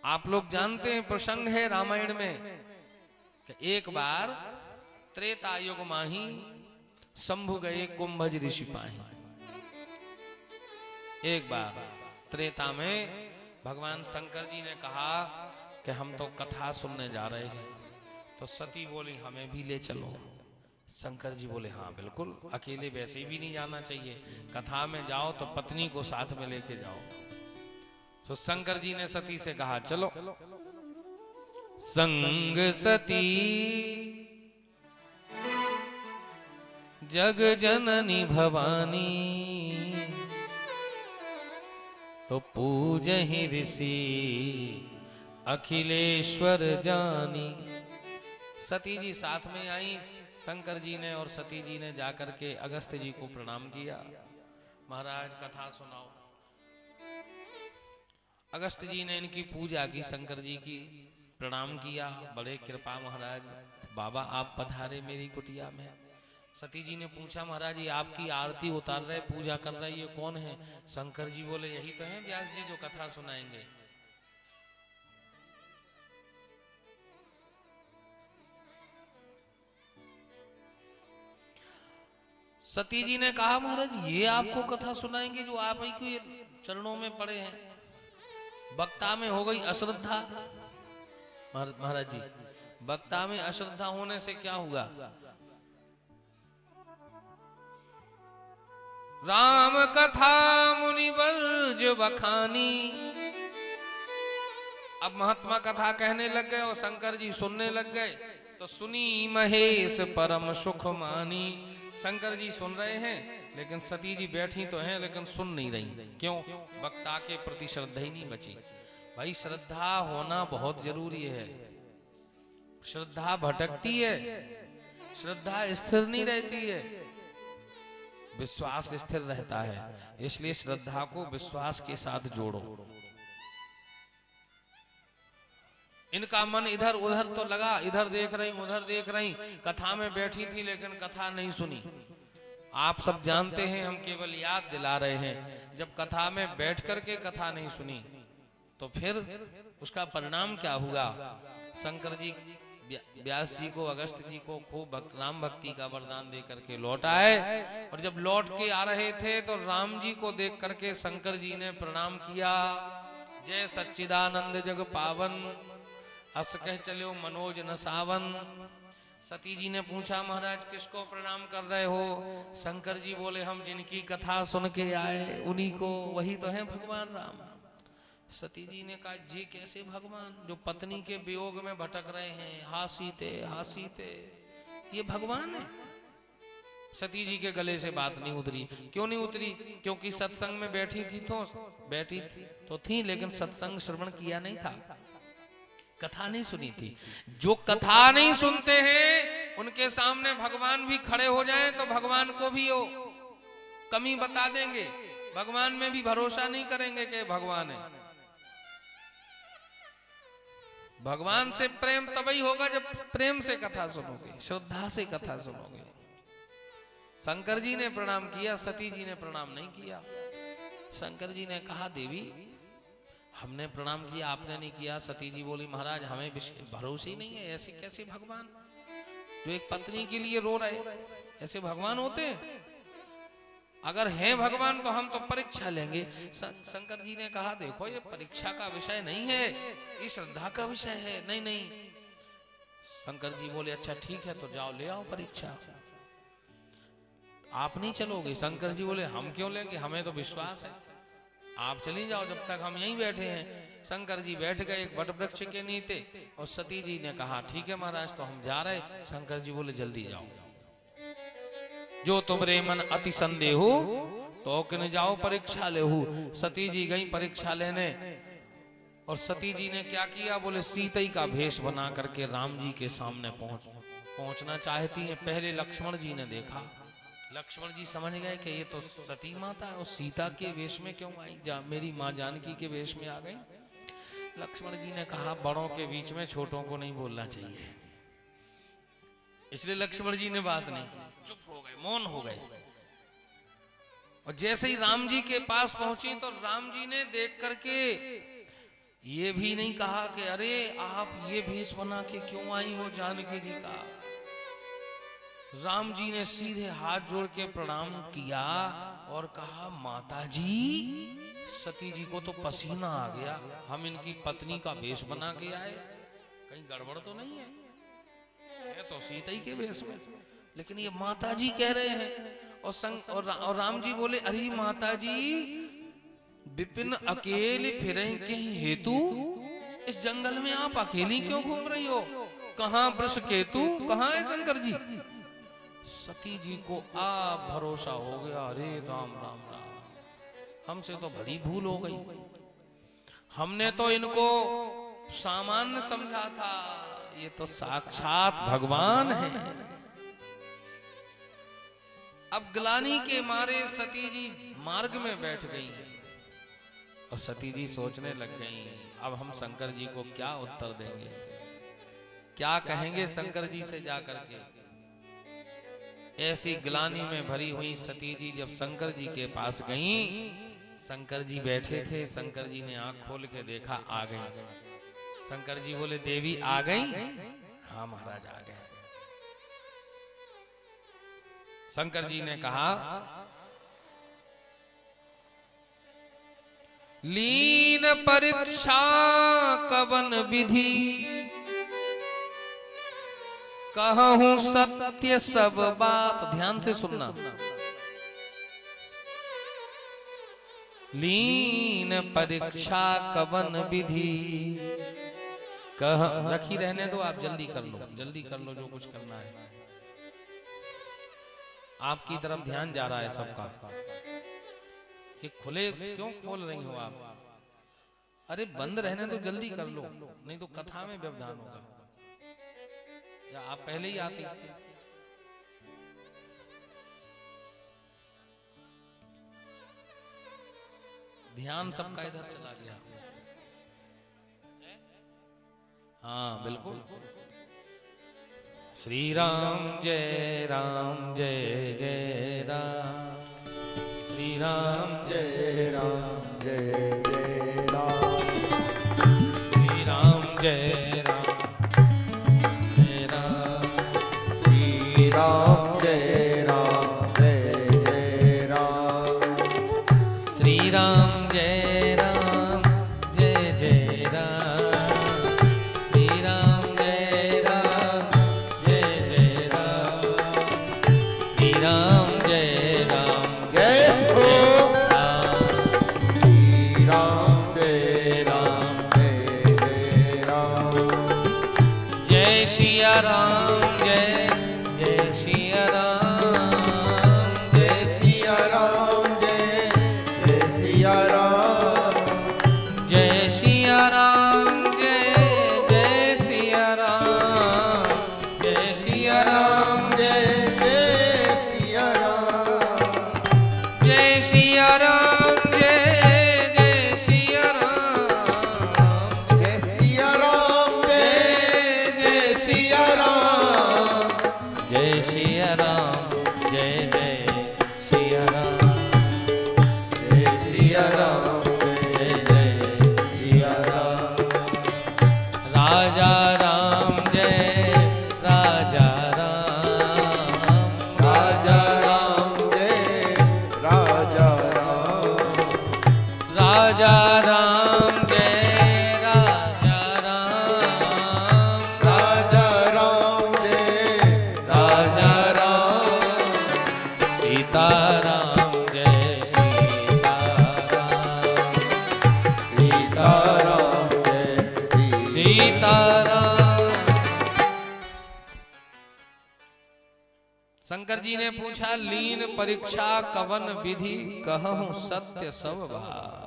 आप लोग जानते हैं प्रसंग है रामायण में कि एक बार त्रेता युग माही शंभु गए कुंभज ऋषि पाही। एक बार त्रेता में भगवान शंकर जी ने कहा कि हम तो कथा सुनने जा रहे हैं, तो सती बोली हमें भी ले चलो। शंकर जी बोले हाँ बिल्कुल, अकेले वैसे भी नहीं जाना चाहिए, कथा में जाओ तो पत्नी को साथ में लेके जाओ। तो शंकर जी ने सती से कहा चलो। संग सती जग जननी भवानी, तो पूजहि ऋषि अखिलेश्वर जानी। सती जी साथ में आई, शंकर जी ने और सती जी ने जाकर के अगस्त्य जी को प्रणाम किया। महाराज कथा सुनाओ। अगस्त्य जी ने इनकी पूजा की, शंकर जी की प्रणाम किया। बड़े कृपा महाराज, बाबा आप पधारे मेरी कुटिया में। सती जी ने पूछा महाराज ये आपकी आरती उतार रहे, पूजा कर रहे, ये कौन है? शंकर जी बोले यही तो हैं व्यास जी जो कथा सुनाएंगे। सती जी ने कहा महाराज ये आपको कथा सुनाएंगे जो आप ही के चरणों में पड़े हैं। वक्ता में हो गई अश्रद्धा। महाराज जी वक्ता में अश्रद्धा होने से क्या हुआ? राम कथा मुनिवर्ज बखानी। अब महात्मा कथा कहने लग गए और शंकर जी सुनने लग गए। तो सुनी महेश परम सुख मानी। शंकर जी सुन रहे हैं लेकिन सती जी बैठी तो हैं लेकिन सुन नहीं रही। क्यों? वक्ता के प्रति श्रद्धा ही नहीं बची। भाई श्रद्धा होना बहुत जरूरी है। श्रद्धा भटकती है, श्रद्धा स्थिर नहीं रहती है, विश्वास स्थिर रहता है। इसलिए श्रद्धा को विश्वास के साथ जोड़ो। इनका मन इधर उधर तो लगा, इधर देख रही उधर देख रही, कथा में बैठी थी लेकिन कथा नहीं सुनी। आप सब जानते हैं, हम केवल याद दिला रहे हैं। जब कथा में बैठ करके कथा नहीं सुनी तो फिर उसका परिणाम क्या हुआ? शंकर जी व्यास जी को, अगस्त जी को खूब राम भक्ति का वरदान दे करके लौट आए। और जब लौट के आ रहे थे तो राम जी को देख करके शंकर जी ने प्रणाम किया। जय सच्चिदानंद जग पावन, अस कह चलो मनोज न सावन। सती जी ने पूछा महाराज किसको प्रणाम कर रहे हो? शंकर जी बोले हम जिनकी कथा सुन के आए उन्हीं को, वही तो है भगवान राम। सती जी ने कहा जी कैसे भगवान जो पत्नी के वियोग में भटक रहे हैं, हासीते हासीते, ये भगवान है? सती जी के गले से बात नहीं उतरी। क्यों नहीं उतरी? क्योंकि सत्संग में बैठी थी तो थी लेकिन सत्संग श्रवण किया नहीं था, कथा नहीं सुनी थी। जो कथा नहीं सुनते हैं उनके सामने भगवान भी खड़े हो जाएं तो भगवान को भी वो कमी बता देंगे, भगवान में भी भरोसा नहीं करेंगे कि भगवान है। भगवान से प्रेम तभी होगा जब प्रेम से कथा सुनोगे, श्रद्धा से कथा सुनोगे। शंकर जी ने प्रणाम किया, सती जी ने प्रणाम नहीं किया। शंकर जी ने कहा देवी हमने प्रणाम किया, आपने नहीं किया। सती जी बोली महाराज हमें भरोसे ही नहीं है, ऐसे कैसे भगवान जो एक पत्नी के लिए रो रहे, ऐसे भगवान होते हैं? अगर हैं भगवान तो हम तो परीक्षा लेंगे। शंकर जी ने कहा देखो ये परीक्षा का विषय नहीं है, ये श्रद्धा का विषय है। नहीं नहीं। शंकर जी बोले अच्छा ठीक है तो जाओ ले आओ परीक्षा। आप नहीं चलोगे? शंकर जी बोले हम क्यों लेंगे, हमें तो विश्वास है, आप चली जाओ, जब तक हम यहीं बैठे हैं। शंकर जी बैठ गए एक वट वृक्ष के नीचे और सती जी ने कहा ठीक है महाराज तो हम जा रहे। शंकर जी बोले जल्दी जाओ, जो तुमरे मन अति संदेह हो तो किन जाओ परीक्षा लेहू। सती जी गई परीक्षा लेने। और सती जी ने क्या किया? बोले सीतई का भेष बना करके राम जी के सामने पहुंचना चाहती हैं। पहले लक्ष्मण जी ने देखा, लक्ष्मण जी समझ गए कि ये तो सती माता है और सीता के वेश में क्यों आई, मेरी माँ जानकी के वेश में आ गई। लक्ष्मण जी ने कहा बड़ों के बीच में छोटों को नहीं बोलना चाहिए, इसलिए लक्ष्मण जी ने बात नहीं की, चुप हो गए, मौन हो गए। और जैसे ही राम जी के पास पहुंची तो राम जी ने देख करके ये भी नहीं कहा कि अरे आप ये भेष बना के क्यों आई हो जानकी जी का। राम जी ने सीधे हाथ जोड़ के प्रणाम किया और कहा माता जी, सती जी को तो पसीना आ गया, हम इनकी पत्नी का वेश बना के आए, कहीं गड़बड़ तो नहीं है तो सीता ही के वेश में, लेकिन ये माता जी कह रहे हैं। और राम जी बोले अरे माता जी, विपिन अकेले फिरे के हेतु इस जंगल में आप अकेली क्यों घूम रही हो, कहां वृष केतु, कहां है शंकर जी। सती जी को आप भरोसा हो गया, अरे राम राम राम, हमसे तो बड़ी भूल हो गई, हमने तो इनको सामान्य समझा था, ये तो साक्षात भगवान है। अब ग्लानि के मारे सती जी मार्ग में बैठ गई और सती जी सोचने लग गई, अब हम शंकर जी को क्या उत्तर देंगे, क्या कहेंगे शंकर जी से जाकर के। ऐसी ग्लानि में भरी हुई सती जी जब शंकर जी के पास गईं, शंकर जी बैठे थे, शंकर जी ने आंख खोल के देखा, आ गई। शंकर जी बोले देवी आ गई, हाँ महाराज आ गए। शंकर जी ने कहा लीन परीक्षा कवन विधि, कहूं सत्य सब बात, ध्यान से सुनना। लीन परीक्षा कवन विधि, कह रखी रहने दो, आप जल्दी कर लो, जल्दी कर लो जो कुछ करना है। आपकी तरफ ध्यान जा रहा है सबका, ये खुले क्यों खोल रही हो आप, अरे बंद रहने दो, जल्दी कर लो, नहीं तो कथा में व्यवधान होगा। या आप पहले ही आती, ध्यान सबका इधर चला गया। हाँ बिल्कुल। श्री राम जय जय राम, श्री राम जय जय राम, श्री राम जय राम जय जय राम, श्री राम जय जय राम, श्री राम जय जय राम, श्री राम जय जय हो श्री राम जय जय राम, जय सिया राम जय सिया राम, जय सिया राम जय सिया राम, जय सिया राम जय सिया राम, जय सिया राम जय सिया राम, जय सिया राम जय सिया राम, जय सिया राम जय सिया राम, जय सिया राम जय सिया राम, जय सिया राम जय सिया राम, राजा राम जय राजा राम, राजा राम जय राजा राम, राजा राम जय राजा राम, राजा राम जय राजा राम, सीता राम जय सीता राम, सीता राम जय सीता राम। शंकर जी ने पूछा लीन परीक्षा कवन विधि, कहूं सत्य सब बात।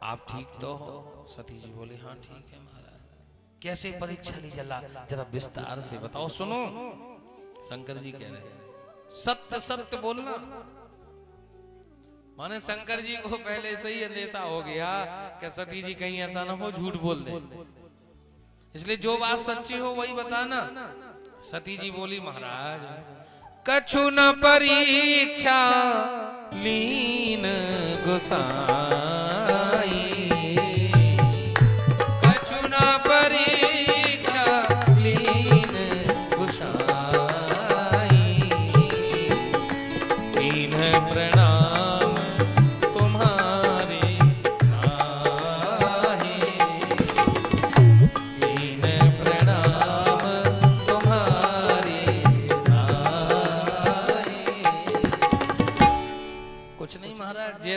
आप ठीक तो हो? सती जी बोले हाँ ठीक है महाराज। कैसे परीक्षा ली जरा विस्तार से बताओ, सुनो। शंकर जी कह रहे हैं सत्य सत्य बोलना। माने शंकर जी को पहले से ही अंदेशा हो गया कि सती जी कहीं ऐसा ना हो झूठ बोल दे, इसलिए जो बात सच्ची हो वही बताना। सती जी बोली महाराज कछु न परीक्षा लीन गुसाई,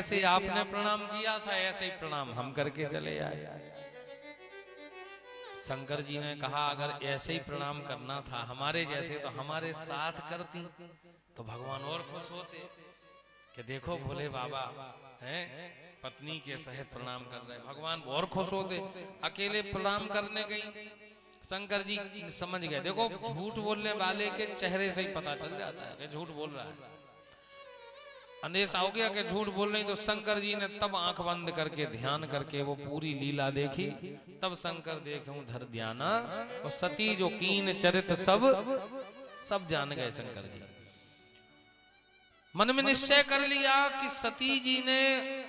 जैसे आपने प्रणाम किया था ऐसे ही प्रणाम हम करके चले आए। शंकर जी ने कहा अगर ऐसे ही प्रणाम करना था हमारे जैसे तो हमारे साथ करती तो भगवान और खुश होते कि देखो भोले बाबा हैं पत्नी के सहित प्रणाम कर रहे, भगवान और खुश होते। अकेले प्रणाम करने गई, शंकर जी समझ गए। देखो झूठ बोलने वाले के चेहरे से ही पता चल जाता है कि झूठ बोल रहा है। अंदेशा हो गया कि झूठ बोल रही, तो शंकर जी ने तब आंख बंद करके ध्यान करके वो पूरी लीला देखी। तब शंकर देखूं धर ध्याना और सती जो कीन चरित सब जान गए। शंकर जी मन में निश्चय कर लिया कि सती जी ने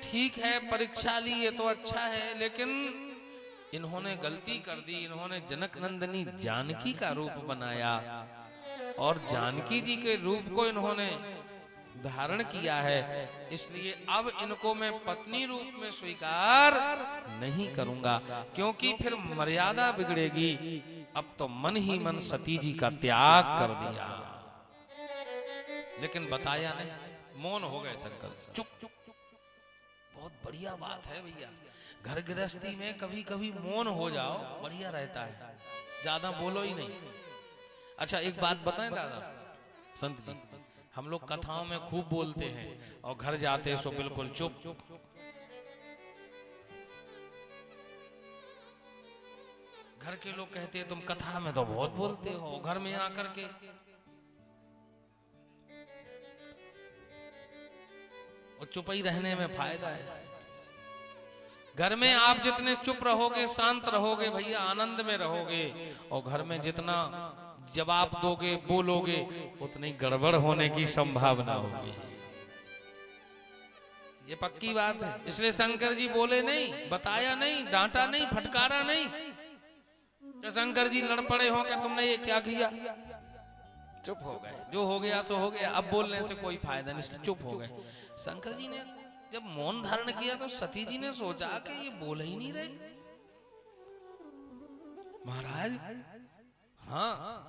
ठीक है परीक्षा ली, ये तो अच्छा है, लेकिन इन्होंने गलती कर दी। इन्होंने जनक नंदिनी जानकी का रूप बनाया और जानकी जी के रूप को इन्होंने धारण किया है, इसलिए अब इनको मैं पत्नी रूप में स्वीकार नहीं करूंगा, क्योंकि फिर मर्यादा बिगड़ेगी। अब तो मन ही मन सती जी का त्याग कर दिया, लेकिन बताया नहीं, मौन हो गए शंकर। चुप चुप चुप, बहुत बढ़िया बात है भैया, घर गृहस्थी में कभी कभी मौन हो जाओ, बढ़िया रहता है, ज्यादा बोलो ही नहीं। अच्छा एक बात बताएं दादा संत जी, हम लोग कथाओं में खूब बोलते हैं और घर जाते सो बिल्कुल चुप। घर के लोग कहते हैं तुम कथा में तो बहुत बोलते हो, घर में आकर के और चुप ही रहने में फायदा है। घर में आप जितने चुप रहोगे, शांत रहोगे भैया, आनंद में रहोगे, और घर में जितना जवाब दोगे बोलोगे उतनी गड़बड़ होने की संभावना होगी, ये पक्की बात है। इसलिए शंकर जी बोले नहीं, बताया नहीं, डांटा नहीं, फटकारा नहीं। तो शंकर जी लड़ पड़े हो कि तुमने ये क्या किया, चुप हो गए, जो हो गया सो हो गया, अब बोलने से कोई फायदा नहीं, इसलिए चुप हो गए। शंकर जी ने जब मौन धारण किया तो सती जी ने सोचा कि ये बोल ही नहीं रहे महाराज, हाँ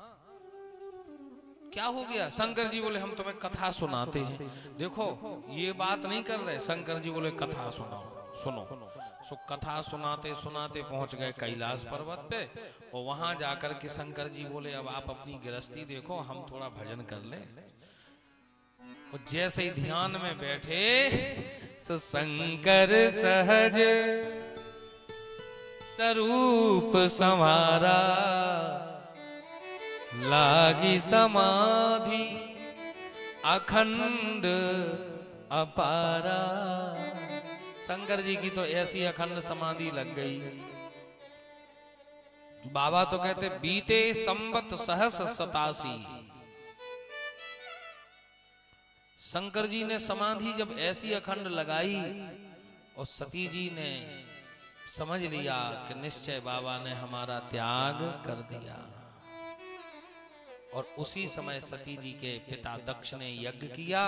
क्या हो गया। शंकर जी बोले हम तुम्हें कथा सुनाते हैं। देखो ये बात नहीं कर रहे, शंकर जी बोले कथा सुनाओ, सुनो। सो कथा सुनाते सुनाते पहुंच गए कैलाश पर्वत पे, और वहां जाकर के शंकर जी बोले अब आप अपनी गृहस्थी देखो, हम थोड़ा भजन कर ले। और जैसे ही ध्यान में बैठे सो शंकर सहज स्वरूप संवारा, लागी समाधि अखंड अपारा। शंकर जी की तो ऐसी अखंड समाधि लग गई, बाबा तो कहते बीते संवत सहस 87। शंकर जी ने समाधि जब ऐसी अखंड लगाई और सती जी ने समझ लिया कि निश्चय बाबा ने हमारा त्याग कर दिया, और उसी समय सती जी के पिता दक्ष ने यज्ञ किया,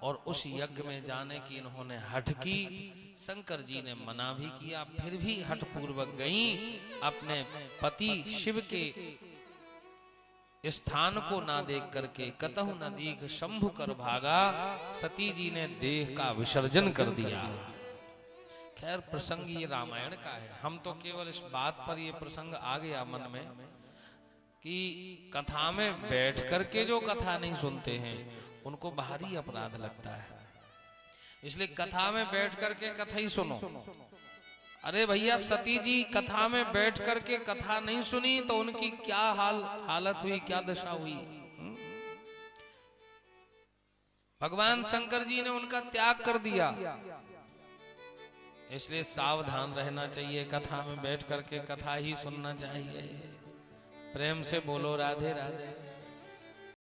और उस यज्ञ में जाने की इन्होंने हठ की। शंकर जी ने मना भी किया, फिर भी हठ पूर्वक गई, अपने पति शिव के स्थान को ना देख करके कतहु न दीख शंभु कर भागा। सती जी ने देह का विसर्जन कर दिया। खैर प्रसंग ये रामायण का है, हम तो केवल इस बात पर ये प्रसंग आ गया मन में कि कथा में बैठ करके जो कथा नहीं सुनते हैं उनको भारी अपराध लगता है, इसलिए कथा में बैठ करके कथा ही सुनो। अरे भैया सती जी कथा में बैठ करके कथा नहीं सुनी तो उनकी क्या हालत हुई, क्या दशा हुई। भगवान शंकर जी ने उनका त्याग कर दिया, इसलिए सावधान रहना चाहिए, कथा में बैठ करके कथा ही सुनना चाहिए। प्रेम से बोलो राधे राधे।